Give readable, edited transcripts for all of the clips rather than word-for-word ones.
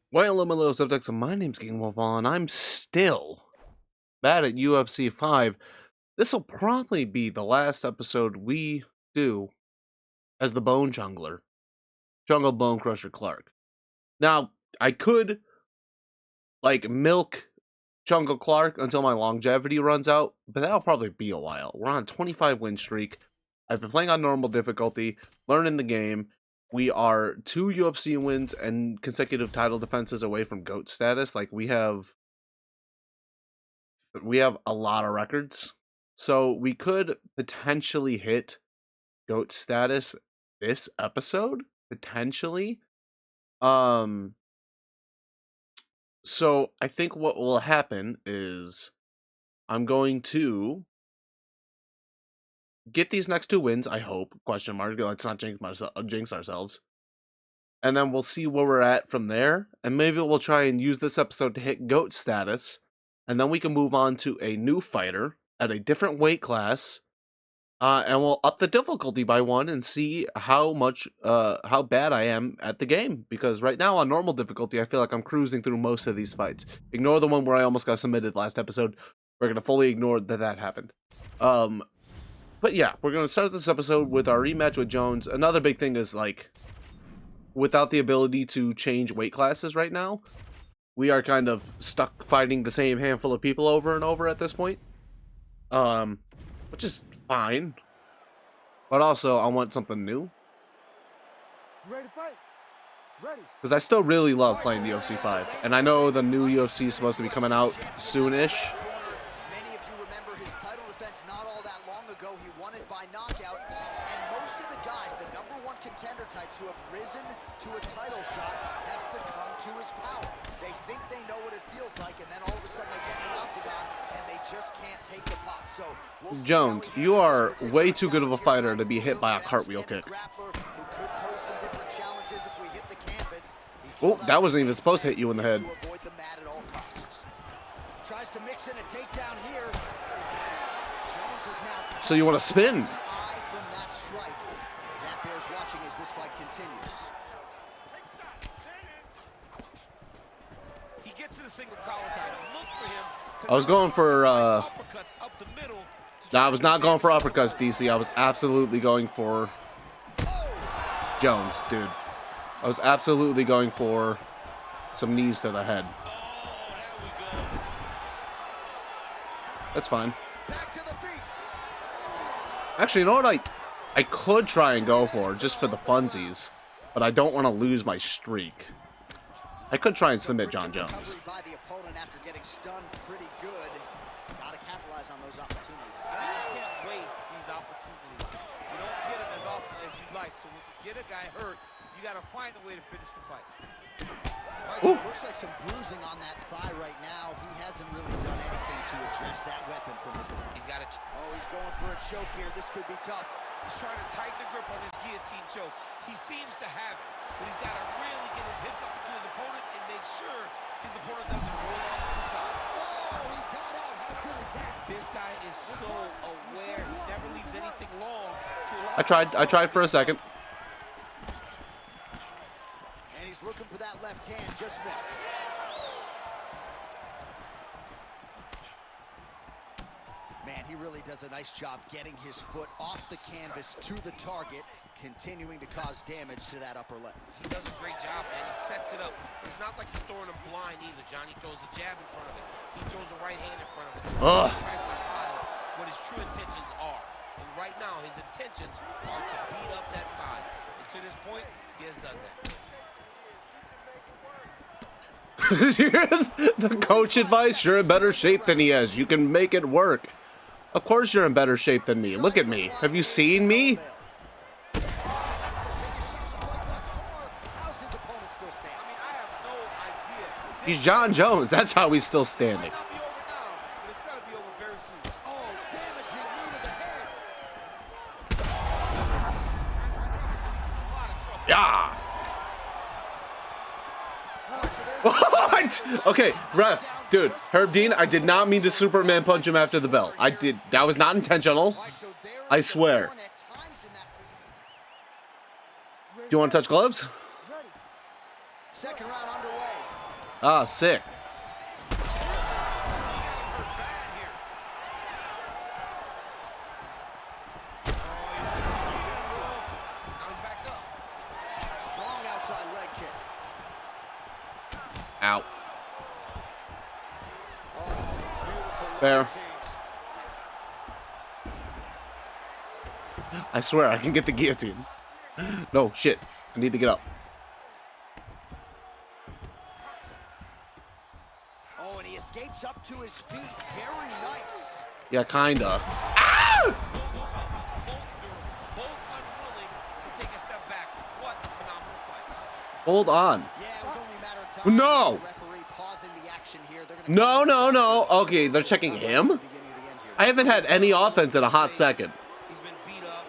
Well, hello, my little subjects, my name's King Wolfball, and I'm still bad at UFC 5. This will probably be the last episode we do as the Bone Chungler, Jungle Bone Crusher Clark. Now, I could, milk Jungle Clark until my longevity runs out, but that'll probably be a while. We're on a 25 win streak. I've been playing on normal difficulty, learning the game. We are 2 UFC wins and consecutive title defenses away from GOAT status. We have a lot of records. So we could potentially hit GOAT status this episode, potentially. So I think what will happen is I'm going to get these next 2 wins, I hope, question mark. Let's not jinx ourselves. And then we'll see where we're at from there. And maybe we'll try and use this episode to hit GOAT status. And then we can move on to a new fighter at a different weight class. And we'll up the difficulty by 1 and see how bad I am at the game. Because right now on normal difficulty, I feel like I'm cruising through most of these fights. Ignore the one where I almost got submitted last episode. We're going to fully ignore that happened. But yeah, we're going to start this episode with our rematch with Jones. Another big thing is, without the ability to change weight classes right now, we are kind of stuck fighting the same handful of people over and over at this point. Which is fine. But also, I want something new. Ready to fight? Ready. Because I still really love playing the UFC 5. And I know the new UFC is supposed to be coming out soon-ish. Many of you remember his title defense not all that long ago. He won it by knockout. And most of the guys, the #1 contender types who have risen to a title shot, have succumbed to his power. They think they know what it feels like, and then all of a sudden they get in the octagon, and they just can't take the pop. So we'll Jones, you are way too good of a fighter to be hit by a cartwheel kick. Oh, that wasn't even supposed to hit you in the head. So you want to spin? I was going for no, I was not going for uppercuts, DC. I was absolutely going for Jones, dude. I was absolutely going for some knees to the head. That's fine. Actually, you know what I could try and go for, just for the funsies, but I don't want to lose my streak. I could try and submit John Jones. Get a guy hurt, you got to find a way to finish the fight. Right, so it looks like some bruising on that thigh right now. He hasn't really done anything to address that weapon from his opponent. He's got he's going for a choke here. This could be tough. He's trying to tighten the grip on his guillotine choke. He seems to have it, but he's got to really get his hips up to his opponent and make sure his opponent doesn't roll off to the side. Oh, he got out. How good is that? This guy is so aware. He never leaves anything long to allow. I tried for a second. Looking for that left hand, just missed. Man, he really does a nice job getting his foot off the canvas to the target, continuing to cause damage to that upper leg. He does a great job, and he sets it up. It's not like he's throwing him blind either, John. He throws a jab in front of it. He throws a right hand in front of it. He tries to hide what his true intentions are. And right now, his intentions are to beat up that thigh. And to this point, he has done that. The coach advice, you're in better shape than he is. You can make it work. Of course you're in better shape than me. Look at me. Have you seen me? He's John Jones. That's how he's still standing. Yeah. What? Okay, ref, dude, Herb Dean, I did not mean to Superman punch him after the bell. That was not intentional. I swear. Do you want to touch gloves? Second round underway. Ah, sick. Strong outside leg kick. Out. Fair. I swear I can get the guillotine. No, shit. I need to get up. Oh, and he escapes up to his feet. Very nice. Yeah, kinda. Hold on. Yeah, it was only a matter of time. No. The referee pausing the action here. They're gonna No, no, no. Okay, they're checking him? I haven't had any offense in a hot second. He's been beat up,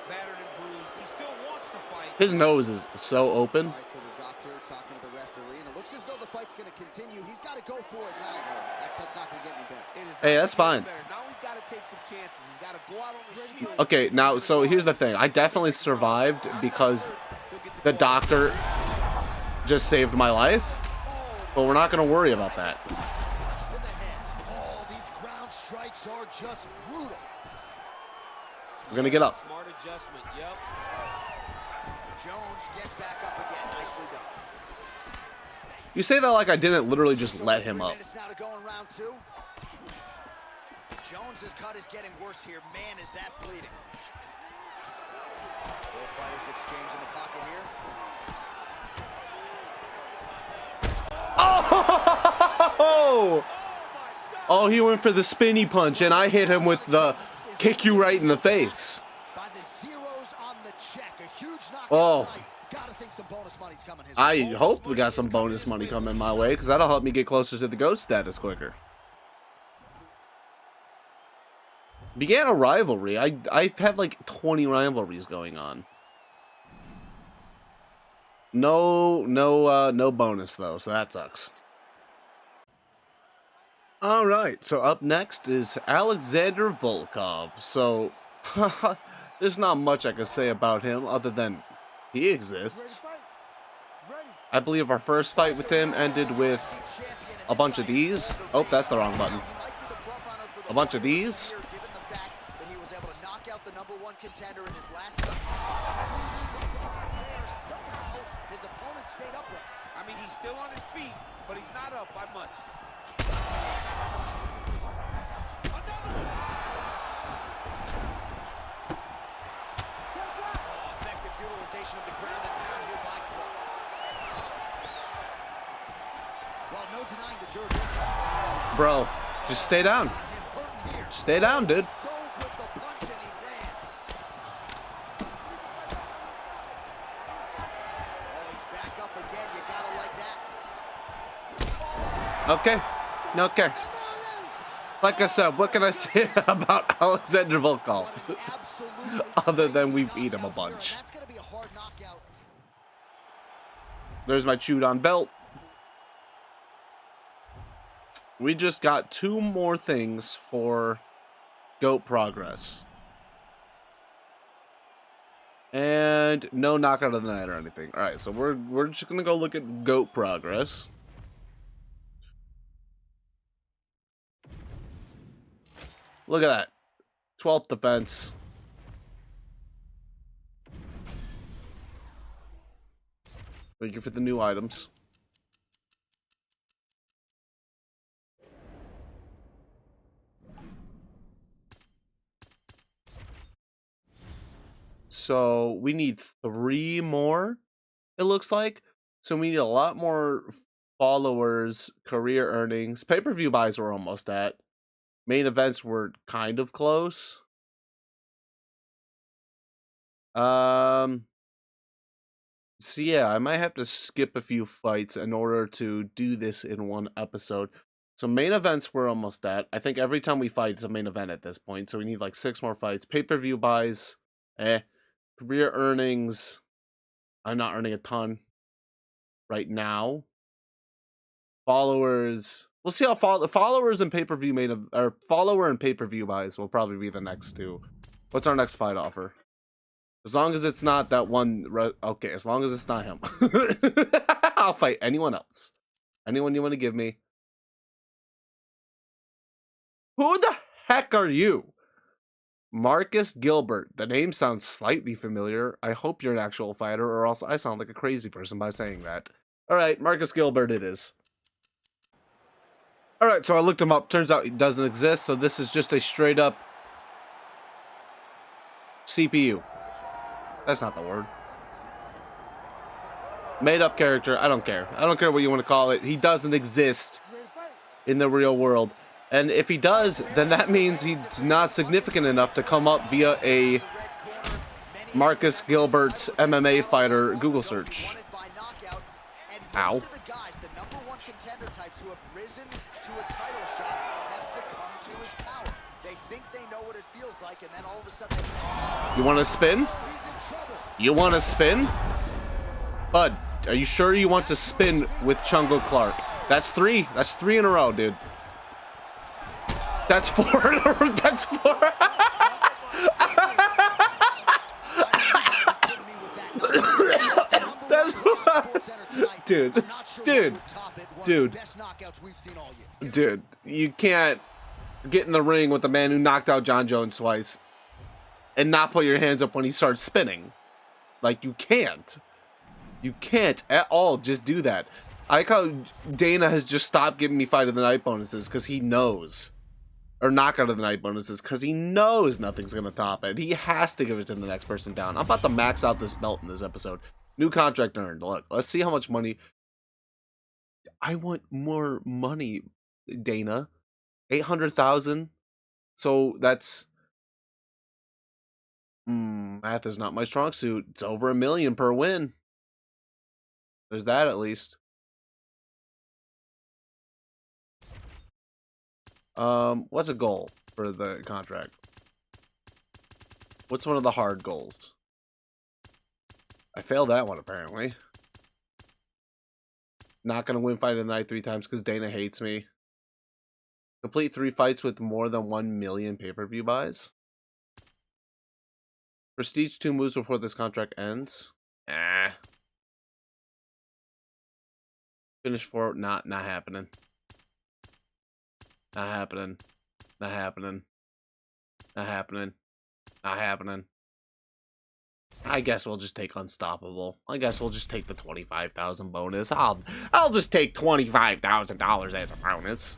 battered and bruised. He still wants to fight. His nose is so open. All right, so the doctor talking to the referee, and it looks as though the fight's going to continue. He's got to go for it now, though. That cut's not going to get any better. Hey, that's fine. Now he's got to take some chances. He's got to go out on the shield. Okay, now, so here's the thing. I definitely survived because the doctor just saved my life. But we're not going to worry about that. Oh, these ground strikes are just brutal. We're going to get up. Smart adjustment, yep. Jones gets back up again. Nicely done. You say that like I didn't literally just let him up. 3 minutes now to go in round 2. Jones's cut is getting worse here. Man, is that bleeding. Both fighters exchange in the pocket here. Oh! Oh, he went for the spinny punch, and I hit him with the kick you right in the face. By the zeros on the check, a huge knockout Oh. tonight. Gotta think some bonus money's coming his I way. hope we got some bonus money coming my way, because that'll help me get closer to the GOAT status quicker. Began a rivalry. I've had like 20 rivalries going on. No bonus though, so that sucks. All right, so up next is Alexander Volkov. So there's not much I can say about him other than he exists. I believe our first fight with him ended with a bunch of these. Oh, that's the wrong button. A bunch of these. Given the fact that he was able to knock out the #1 contender in his last fight. Somehow his opponent stayed upright. I mean, he's still on his feet, but he's not up by much. Effective utilization of the ground and pound here by Clark. Well, no denying the Georgia. Bro, just stay down. Stay down, dude. Dove with the punch and he lands. Oh, he's back up again. You gotta like that. Okay. Okay. And there it is. Like I said, what can I say about Alexander Volkov? What an absolutely Other than we crazy beat him a knockout here, bunch. and that's gonna be a hard knockout. There's my chewed on belt. We just got 2 more things for GOAT progress. And no knockout of the night or anything. Alright, so we're just gonna go look at GOAT progress. Look at that. 12th defense. Thank you for the new items. So we need 3 more, it looks like. So we need a lot more followers, career earnings. Pay-per-view buys we're almost at. Main events were kind of close. So yeah, I might have to skip a few fights in order to do this in one episode. So main events we're almost at. I think every time we fight it's a main event at this point. So we need like 6 more fights. Pay-per-view buys, career earnings, I'm not earning a ton right now. Followers, we'll see how followers and pay-per-view follower and pay-per-view buys will probably be the next 2. What's our next fight offer? As long as it's not that one. Okay, as long as it's not him. I'll fight anyone else. Anyone you want to give me. Who the heck are you? Marcus Gilbert. The name sounds slightly familiar. I hope you're an actual fighter, or else I sound like a crazy person by saying that. Alright, Marcus Gilbert it is. Alright, so I looked him up. Turns out he doesn't exist, so this is just a straight up CPU. That's not the word. Made up character. I don't care. I don't care what you want to call it. He doesn't exist in the real world. And if he does, then that means he's not significant enough to come up via a Marcus Gilbert MMA fighter Google search. Ow. You want to spin? You want to spin? Bud, are you sure you want to spin with Chungler Clark? That's three. That's 3 in a row, dude. That's 4 in a row. That's 4. That's what. Dude, you can't get in the ring with the man who knocked out John Jones twice and not put your hands up when he starts spinning. Like, you can't. You can't at all just do that. I like how Dana has just stopped giving me fight of the night bonuses because he knows. Or knockout of the night bonuses because he knows nothing's going to top it. He has to give it to the next person down. I'm about to max out this belt in this episode. New contract earned. Look, let's see how much money. I want more money, Dana. 800,000. So that's... math is not my strong suit. It's over $1 million per win. There's that at least. What's a goal for the contract? What's one of the hard goals? I failed that one apparently. Not gonna win fight of the night 3 times because Dana hates me. Complete 3 fights with more than 1 million pay-per-view buys. Prestige 2 moves before this contract ends. Finish 4, not happening. Not happening. Not happening. Not happening. Not happening. I guess we'll just take Unstoppable. I guess we'll just take the 25,000 bonus. I'll just take $25,000 as a bonus.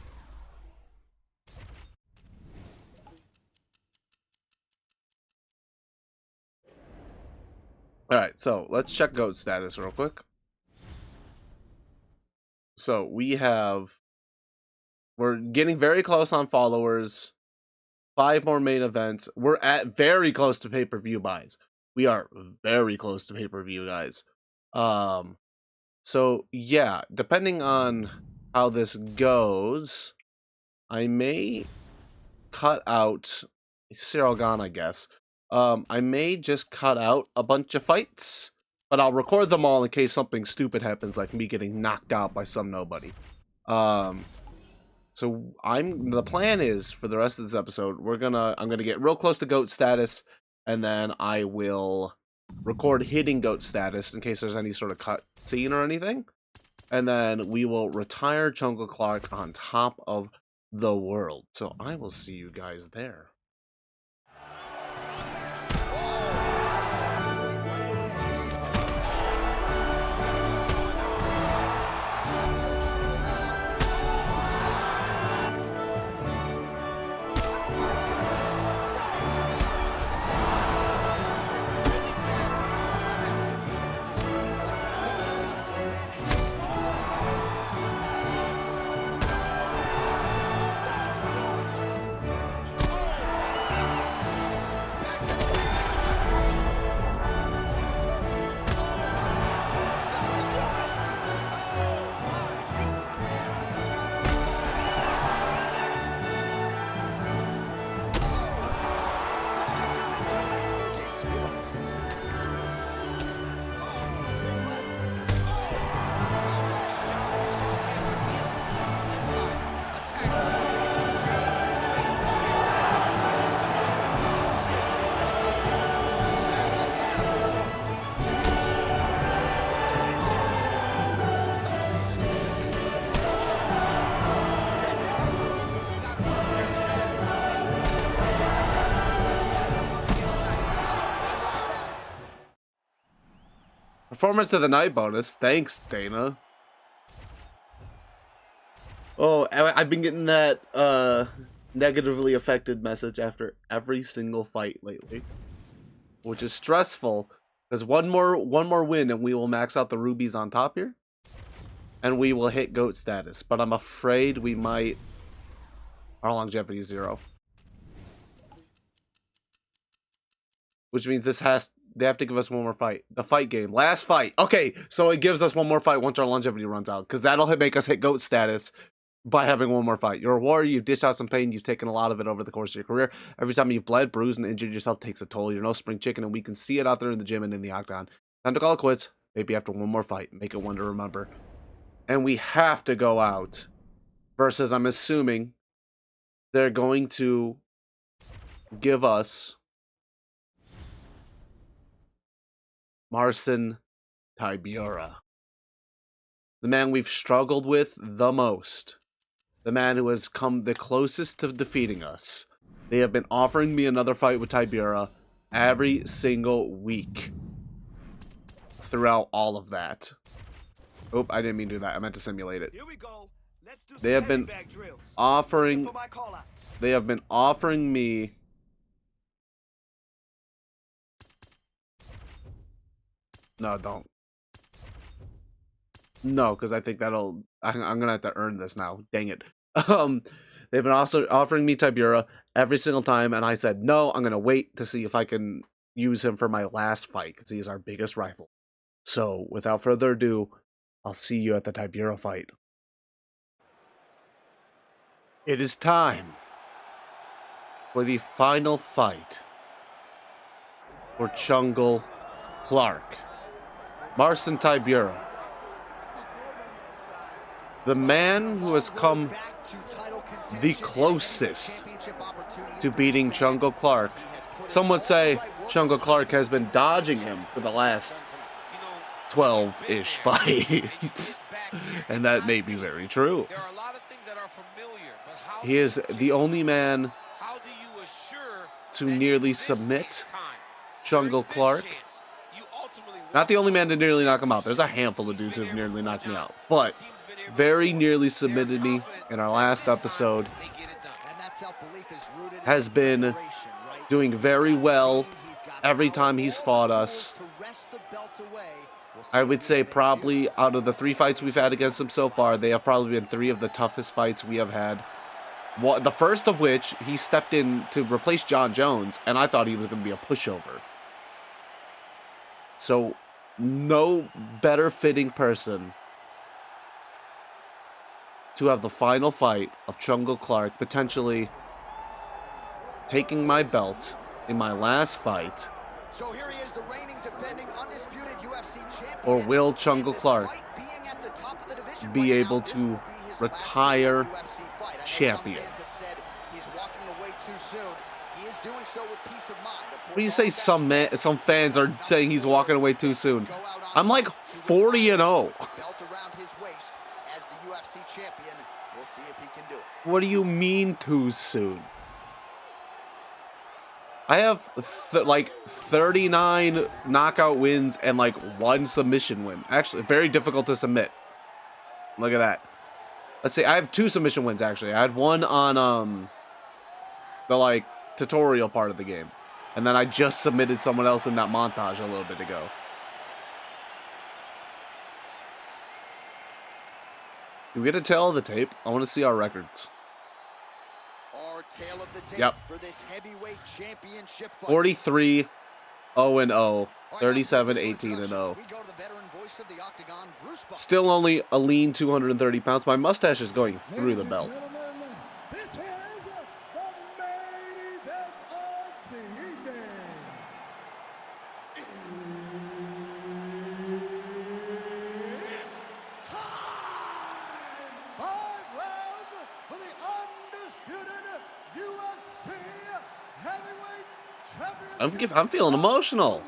Alright, so let's check GOAT status real quick. So we're getting very close on followers. 5 more main events. We're at very close to pay-per-view buys. We are very close to pay-per-view, guys. So yeah, depending on how this goes, I may cut out Cyril Gane, I guess. I may just cut out a bunch of fights, but I'll record them all in case something stupid happens, like me getting knocked out by some nobody. So the plan is for the rest of this episode, I'm gonna get real close to GOAT status, and then I will record hitting GOAT status in case there's any sort of cut scene or anything. And then we will retire Chungler Clark on top of the world. So I will see you guys there. Performance of the night bonus. Thanks, Dana. Oh, I've been getting that negatively affected message after every single fight lately, which is stressful because one more win and we will max out the rubies on top here, and we will hit GOAT status. But I'm afraid we might. Our longevity is 0, which means they have to give us one more fight. The fight game, last fight. Okay, so it gives us one more fight once our longevity runs out, because that'll make us hit GOAT status by having one more fight. You're a warrior, you've dished out some pain, you've taken a lot of it over the course of your career. Every time you've bled, bruised, and injured yourself takes a toll. You're no spring chicken, and we can see it out there in the gym and in the octagon. Time to call it quits. Maybe after one more fight. Make it one to remember. And we have to go out versus, I'm assuming, they're going to give us Marcin Tybura. The man we've struggled with the most. The man who has come the closest to defeating us. They have been offering me another fight with Tybura every single week throughout all of that. Oop, I didn't mean to do that. I meant to simulate it. Here we go. Let's do some They have heavy been bag drills. offering Listen for my call-outs. They have been offering me No, don't. No, because I think I'm gonna have to earn this now. Dang it. They've been also offering me Tybura every single time, and I said no. I'm gonna wait to see if I can use him for my last fight, because he is our biggest rival. So, without further ado, I'll see you at the Tybura fight. It is time for the final fight for Chungler Clark. Marcin Tybura. The man who has come the closest to beating Chungler Clark. Some would say Chungler Clark has been dodging him for the last 12-ish fights. And that may be very true. He is the only man to nearly submit Chungler Clark. Not the only man to nearly knock him out. There's a handful of dudes who have nearly knocked me out. But very nearly submitted me in our last episode. Has been doing very well every time he's fought us. I would say probably out of the 3 fights we've had against him so far, they have probably been 3 of the toughest fights we have had. The first of which, he stepped in to replace John Jones, and I thought he was going to be a pushover. So, no better fitting person to have the final fight of Chungler Clark, potentially taking my belt in my last fight. So here he is, the reigning, defending, undisputed UFC champion. Or will Chungler Clark be able to retire champion? What do you say? Some fans are saying he's walking away too soon. I'm like 40-0. What do you mean too soon? I have like 39 knockout wins and like 1 submission win. Actually, very difficult to submit. Look at that. Let's see. I have 2 submission wins actually. I had one on the like tutorial part of the game, and then I just submitted someone else in that montage a little bit ago. Can we get a tail of the tape? I want to see our records. Tail of the tape yep. For this heavyweight championship fight. 43 0-0, 37 18-0. Still only a lean 230 pounds. My mustache is going through the belt. This is the main event of the evening. It's time! 5 rounds for the undisputed UFC heavyweight championship. I'm feeling emotional.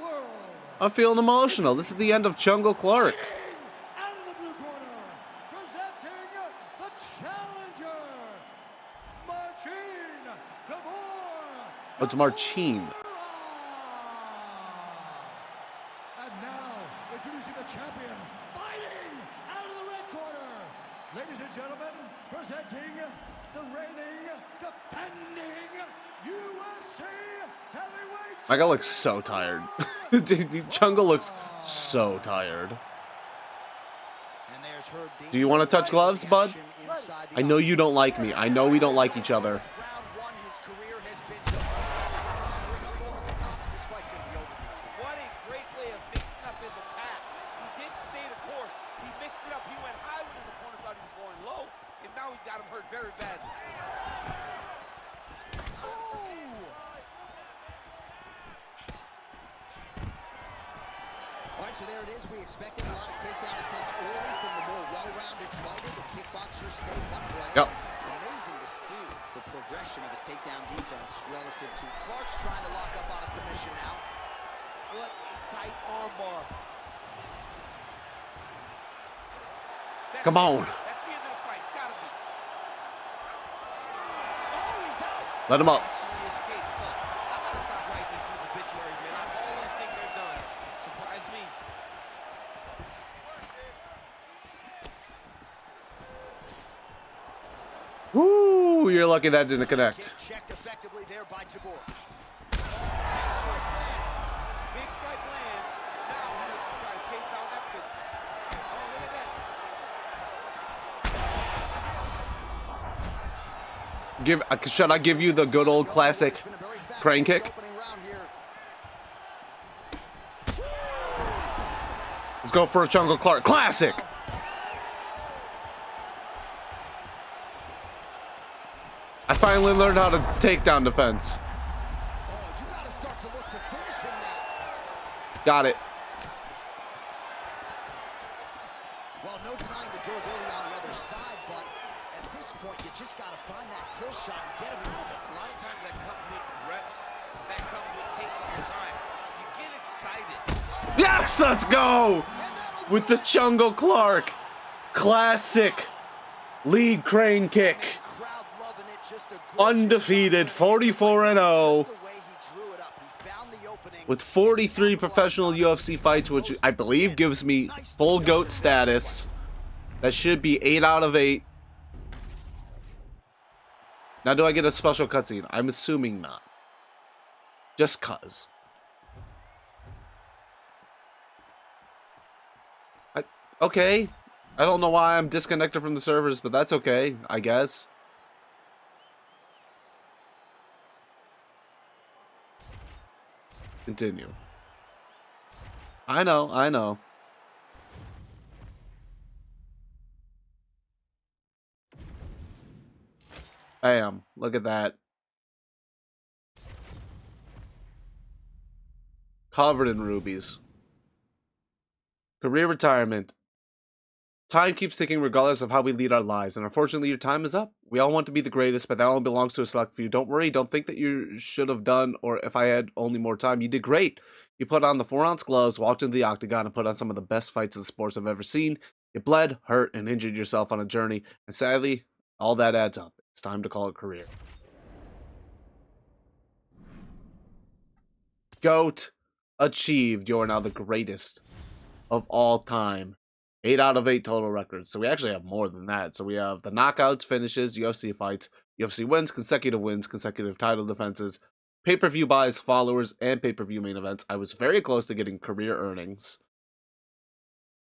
I'm feeling emotional. This is the end of Chungler Clark. Out of the blue corner, presenting the challenger, Marcin Tybura. Oh, it's Marcin. And now, introducing the champion, fighting out of the red corner. Ladies and gentlemen, presenting the reigning, defending UFC heavyweight My guy looks so tired. Chungler looks so tired. And there's Herb Dean. Do you want to touch gloves, bud? I know you don't like me. I know we don't like each other. Round one, his career has been to over the top. This fight's gonna be over, DC. What a great way of mixing up his attack. He didn't stay the course. He mixed it up. He went high when his opponent thought he was going low, and now he's got him hurt very badly. All right, so there it is. We expected a lot of takedown attempts early from the more well-rounded fighter. The kickboxer stays upright. Yep. Amazing to see the progression of his takedown defense relative to Clark's trying to lock up on a submission now. What a tight armbar. Come on. That's the end of the fight. It's gotta be. Oh, he's out. Let him up. Actually escaped. Look, I gotta stop writing these dudes obituaries, man. I always think they're done. Surprise me. Woo! You're lucky that didn't connect. Kick checked effectively there by Tabor. Big strike lands. Big strike lands. Now he's trying to chase down that pitch. Oh, look at that. Should I give you the good old classic It's been a very fast crane kick? opening round here. Let's go for a Chungler Clark classic. I finally learned how to take down defense. Oh, you got to start to look to finish him now. Got it. Well, no denying the durability on the other side, but at this point, you just got to find that kill shot and get him out of it. A lot of times that comes with reps. That comes with taking your time. You get excited. Yes, let's go with the Chungler Clark classic lead crane kick. Crowd loving it, just a Undefeated, 44-0, the way he drew it up. He found the opening. with 43 professional UFC fights, which I believe gives me full GOAT status. That should be 8 out of 8. Now, do I get a special cutscene? I'm assuming not. Just cuz. Okay. I don't know why I'm disconnected from the servers, but that's okay, I guess. Continue. I know, I know. Bam. Look at that. Covered in rubies. Career retirement. Time keeps ticking regardless of how we lead our lives, and unfortunately your time is up. We all want to be the greatest, but that only belongs to a select few. Don't worry, don't think that you should have done, or if I had only more time. You did great. You put on the 4-ounce gloves, walked into the octagon, and put on some of the best fights in the sports I've ever seen. You bled, hurt, and injured yourself on a journey, and sadly, all that adds up. It's time to call it a career. GOAT achieved. You're now the greatest of all time. 8 out of 8 total records. So we actually have more than that. So we have the knockouts, finishes, UFC fights, UFC wins, consecutive title defenses, pay-per-view buys, followers, and pay-per-view main events. I was very close to getting career earnings.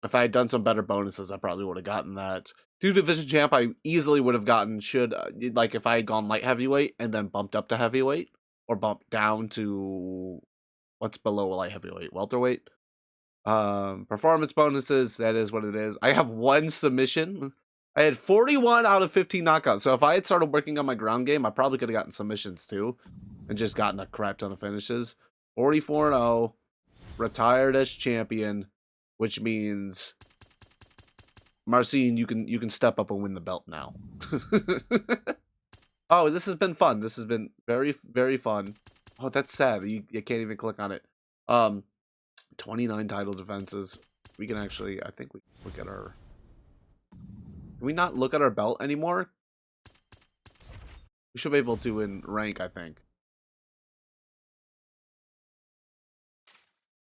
If I had done some better bonuses, I probably would have gotten that. 2 division champ, I easily would have gotten, like if I had gone light heavyweight and then bumped up to heavyweight, or bumped down to, what's below light heavyweight, welterweight? Performance bonuses, that is what it is. I have 1 submission. I had 41 out of 15 knockouts. So if I had started working on my ground game, I probably could have gotten submissions too. And just gotten a crap ton of finishes. 44-0. Retired as champion. Which means, Marcin, you can step up and win the belt now. Oh, this has been fun. This has been very, very fun. Oh, that's sad. You can't even click on it. 29 title defenses. We can actually, I think we can look at our... Can we not look at our belt anymore? We should be able to in rank, I think.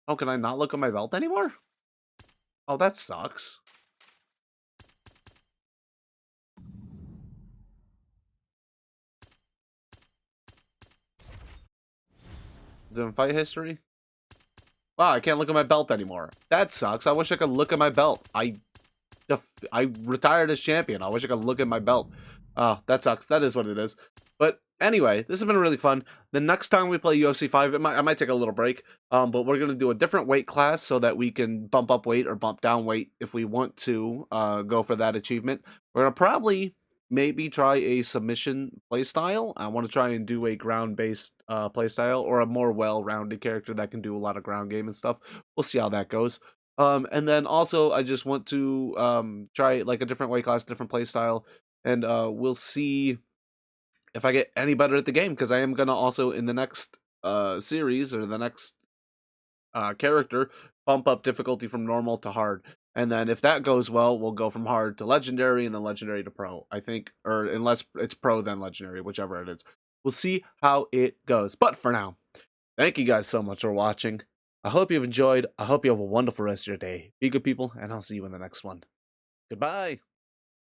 Oh, can I not look at my belt anymore? Oh, that sucks. Is it in fight history? Wow, I can't look at my belt anymore. That sucks. I wish I could look at my belt. I retired as champion. I wish I could look at my belt. Oh, that sucks. That is what it is. But anyway, this has been really fun. The next time we play UFC 5, I might take a little break. But we're going to do a different weight class so that we can bump up weight or bump down weight if we want to go for that achievement. We're going to probably maybe try a submission playstyle. I want to try and do a ground-based playstyle or a more well-rounded character that can do a lot of ground game and stuff. We'll see how that goes. And then also, I just want to try like a different weight class, different play style, and we'll see if I get any better at the game. Because I am gonna also in the next series or the next character bump up difficulty from normal to hard, and then if that goes well, we'll go from hard to legendary and then legendary to pro. I think, or unless it's pro then legendary, whichever it is. We'll see how it goes. But for now, thank you guys so much for watching. I hope you've enjoyed. I hope you have a wonderful rest of your day. Be good people, and I'll see you in the next one. Goodbye.